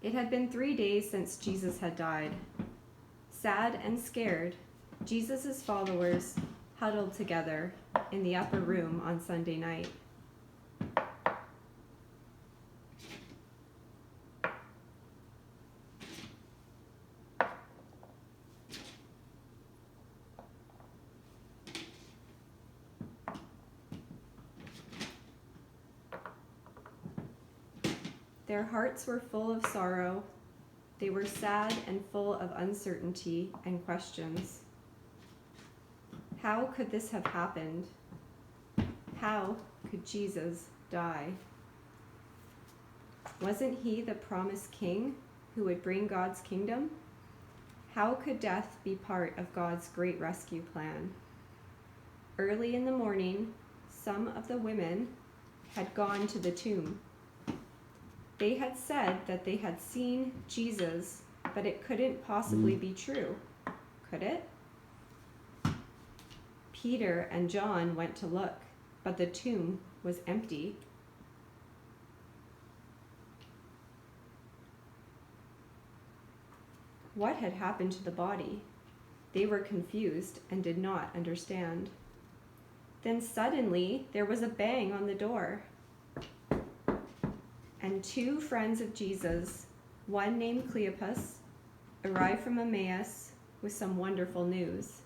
It had been 3 days since Jesus had died. Sad and scared, Jesus' followers huddled together in the upper room on Sunday night. Their hearts were full of sorrow. They were sad and full of uncertainty and questions. How could this have happened? How could Jesus die? Wasn't he the promised king who would bring God's kingdom? How could death be part of God's great rescue plan? Early in the morning, some of the women had gone to the tomb. They had said that they had seen Jesus, but it couldn't possibly be true, could it? Peter and John went to look, but the tomb was empty. What had happened to the body? They were confused and did not understand. Then suddenly there was a bang on the door. And 2 friends of Jesus, one named Cleopas, arrived from Emmaus with some wonderful news.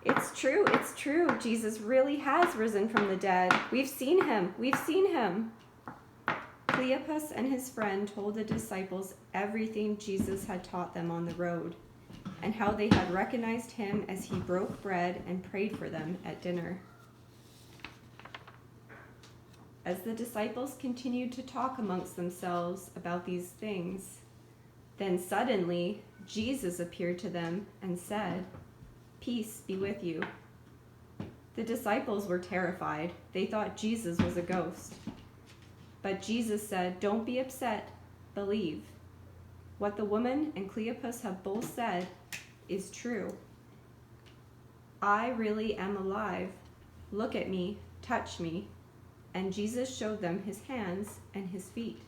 It's true, Jesus really has risen from the dead. We've seen him. Cleopas and his friend told the disciples everything Jesus had taught them on the road, and how they had recognized him as he broke bread and prayed for them at dinner. As the disciples continued to talk amongst themselves about these things, then suddenly Jesus appeared to them and said, "Peace be with you." The disciples were terrified. They thought Jesus was a ghost. But Jesus said, "Don't be upset, believe. What the woman and Cleopas have both said is true. I really am alive. Look at me, touch me." And Jesus showed them his hands and his feet.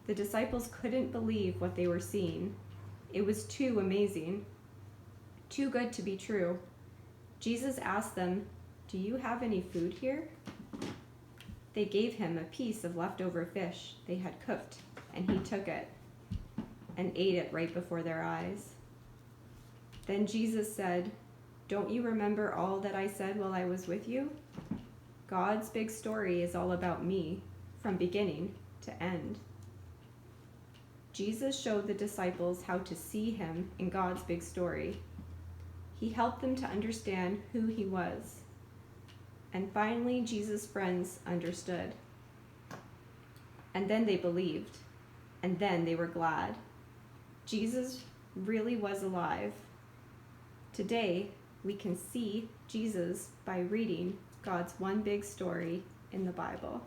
The disciples couldn't believe what they were seeing. It was too amazing, too good to be true. Jesus asked them, "Do you have any food here?" They gave him a piece of leftover fish they had cooked, and he took it and ate it right before their eyes. Then Jesus said, "Don't you remember all that I said while I was with you? God's big story is all about me, from beginning to end." Jesus showed the disciples how to see him in God's big story. He helped them to understand who he was. And finally, Jesus' friends understood. And then they believed. And then they were glad. Jesus really was alive. Today, we can see Jesus by reading God's one big story in the Bible.